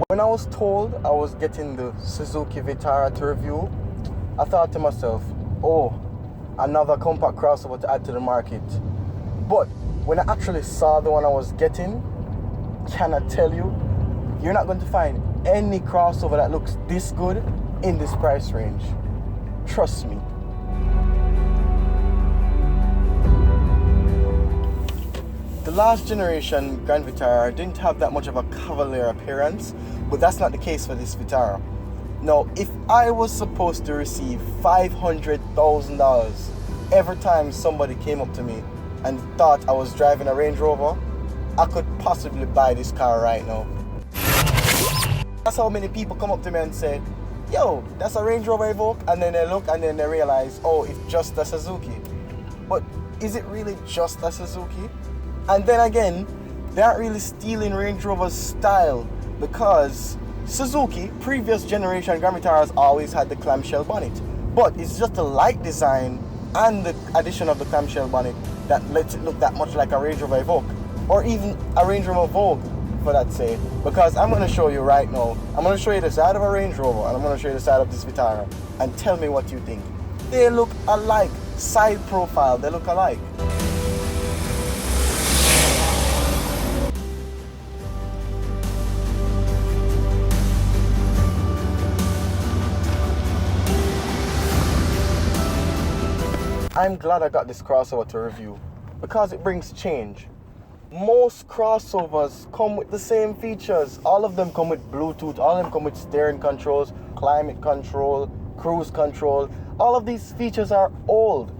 When I was told I was getting the Suzuki Vitara to review, I thought to myself, oh, another compact crossover to add to the market. But when I actually saw the one I was getting, can I tell you, you're not going to find any crossover that looks this good in this price range. Trust me. The last generation Grand Vitara didn't have that much of a cavalier appearance, but that's not the case for this Vitara. Now, if I was supposed to receive $500,000 every time somebody came up to me and thought I was driving a Range Rover, I could possibly buy this car right now. That's how many people come up to me and say, yo, that's a Range Rover Evoque, and then they look and then they realize, oh, it's just a Suzuki. But is it really just a Suzuki? And then again, they aren't really stealing Range Rover's style, because Suzuki, previous generation Grand Vitaras, always had the clamshell bonnet. But it's just the light design and the addition of the clamshell bonnet that lets it look that much like a Range Rover Evoque, or even a Range Rover Vogue for that sake. Because I'm going to show you right now, I'm going to show you the side of a Range Rover and I'm going to show you the side of this Vitara, and tell me what you think. They look alike, side profile, they look alike. I'm glad I got this crossover to review because it brings change. Most crossovers come with the same features. All of them come with Bluetooth, all of them come with steering controls, climate control, cruise control. All of these features are old.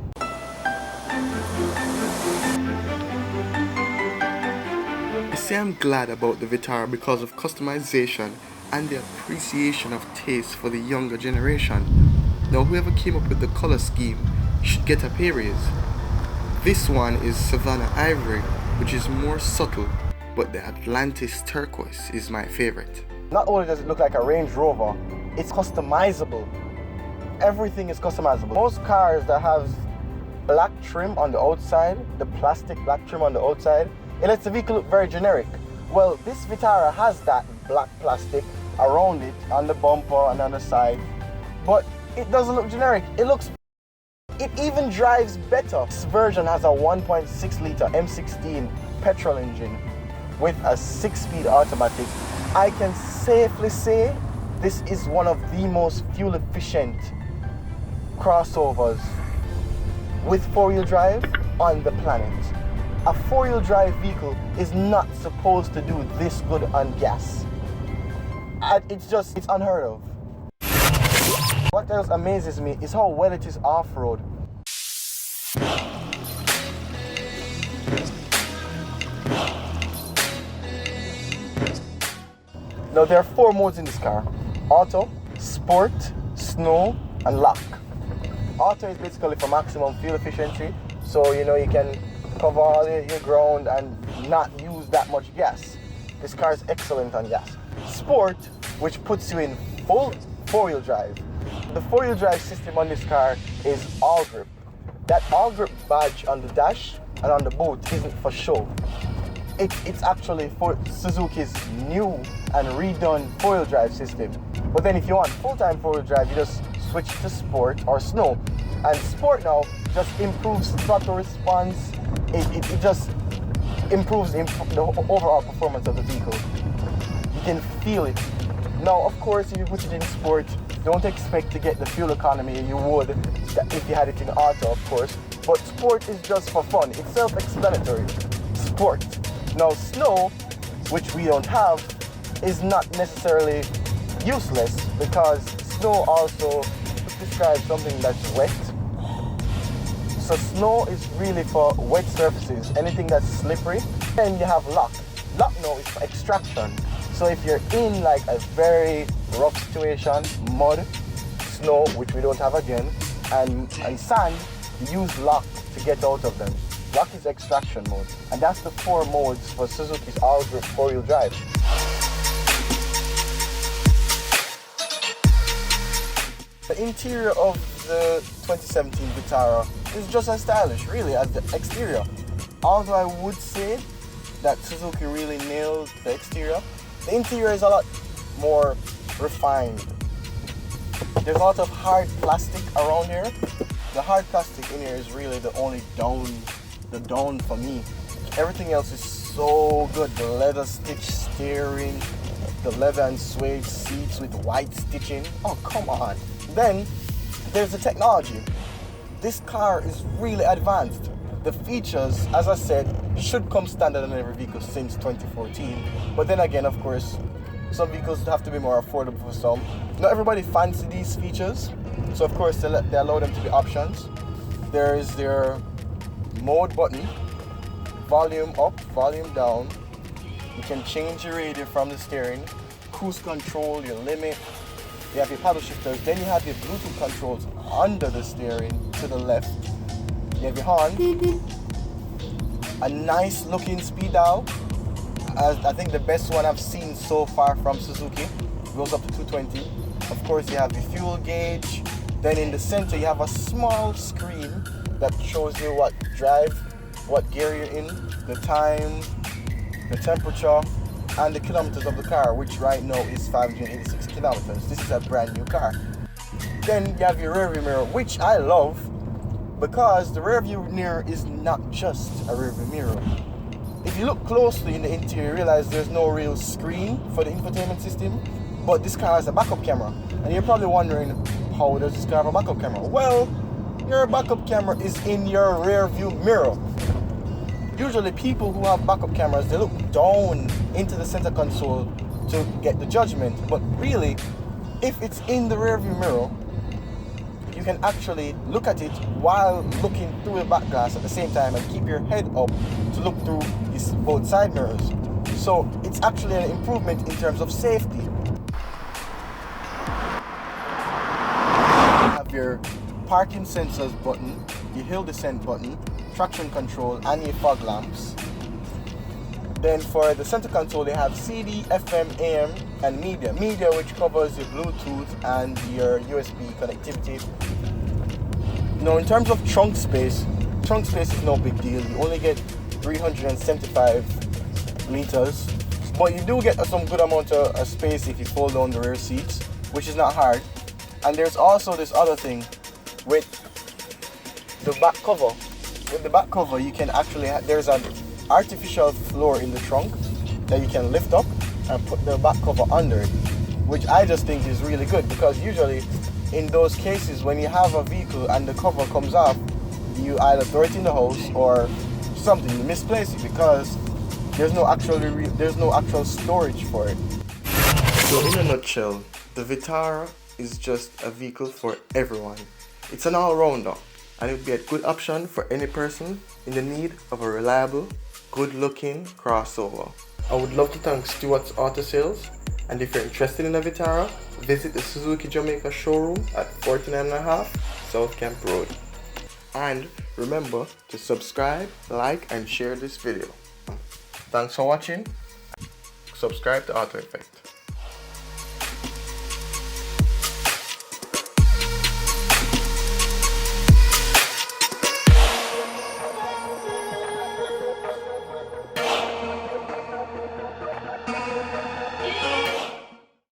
You see, I'm glad about the Vitara because of customization and the appreciation of taste for the younger generation. Now, whoever came up with the color scheme should get a pay raise. This one is Savannah Ivory, which is more subtle, but the Atlantis Turquoise is my favorite. Not only does it look like a Range Rover, it's customizable. Everything is customizable. Most cars that have black trim on the outside, the plastic black trim on the outside, it lets the vehicle look very generic. Well, this Vitara has that black plastic around it, on the bumper and on the side, but it doesn't look generic. It even drives better. This version has a 1.6 litre M16 petrol engine with a 6-speed automatic. I can safely say this is one of the most fuel efficient crossovers with 4-wheel drive on the planet. A 4-wheel drive vehicle is not supposed to do this good on gas. It's unheard of. What else amazes me is how well it is off-road. Now there are 4 modes in this car: Auto, Sport, Snow, and Lock. Auto is basically for maximum fuel efficiency, so you can cover all your ground and not use that much gas. This car is excellent on gas. Sport, which puts you in full 4-wheel drive. The 4-wheel drive system on this car is all grip. That all grip badge on the dash and on the boot isn't for show. It's actually for Suzuki's new and redone 4-wheel drive system. But then if you want full-time 4-wheel drive, you just switch to Sport or Snow. And Sport now just improves throttle response. It just improves the overall performance of the vehicle. You can feel it. Now, of course, if you put it in Sport, don't expect to get the fuel economy you would if you had it in Auto, of course. But Sport is just for fun. It's self-explanatory. Sport. Now, Snow, which we don't have, is not necessarily useless, because Snow also describes something that's wet. So Snow is really for wet surfaces, anything that's slippery. Then you have Lock. Lock now is for extraction. So if you're in like a very rough situation, mud, snow, which we don't have again, and sand, you use Lock to get out of them. Lock is extraction mode. And that's the 4 modes for Suzuki's all-grip 4-wheel drive. The interior of the 2017 Vitara is just as stylish, really, as the exterior. Although I would say that Suzuki really nailed the exterior, the interior is a lot more refined. There's a lot of hard plastic around here. The hard plastic in here is really the only down for me. Everything else is so good. The leather stitch steering, the leather and suede seats with white stitching. Oh, come on. Then there's the technology. This car is really advanced. The features, as I said, should come standard on every vehicle since 2014. But then again, of course, some vehicles have to be more affordable for some. Not everybody fancy these features, so of course they allow them to be options. There is their mode button, volume up, volume down. You can change your radio from the steering, cruise control, your limit. You have your paddle shifters. Then you have your Bluetooth controls under the steering to the left. You have your horn, a nice looking speed dial. I think the best one I've seen so far from Suzuki. Goes up to 220. Of course, you have the fuel gauge. Then in the center, you have a small screen that shows you what drive, what gear you're in, the time, the temperature, and the kilometers of the car, which right now is 586 kilometers. This is a brand new car. Then you have your rear view mirror, which I love because the rear view mirror is not just a rear view mirror. If you look closely in the interior, you realize there's no real screen for the infotainment system, but this car has a backup camera. And you're probably wondering, how does this car have a backup camera? Well, your backup camera is in your rear view mirror. Usually people who have backup cameras, they look down into the center console to get the judgment. But really, if it's in the rear view mirror, you can actually look at it while looking through the back glass at the same time and keep your head up to look through both side mirrors. So it's actually an improvement in terms of safety. You have your parking sensors button, your hill descent button, traction control, and your fog lamps. Then for the center console, they have CD, FM, AM, and media. Media, which covers your Bluetooth and your USB connectivity. Now, in terms of trunk space is no big deal. You only get 375 liters, but you do get some good amount of space if you fold down the rear seats, which is not hard. And there's also this other thing with the back cover. With the back cover, you can actually there's an artificial floor in the trunk that you can lift up and put the back cover under it, which I just think is really good, because usually in those cases when you have a vehicle and the cover comes off, you either throw it in the house or something, you misplace it because there's no actual storage for it. So in a nutshell, the Vitara is just a vehicle for everyone. It's an all-rounder, and it would be a good option for any person in the need of a reliable, good-looking crossover. I would love to thank Stewart's Auto Sales, and if you're interested in a Vitara, visit the Suzuki Jamaica showroom at 49.5 South Camp Road. And remember to subscribe, like, and share this video. Thanks for watching. Subscribe to Auto Effect.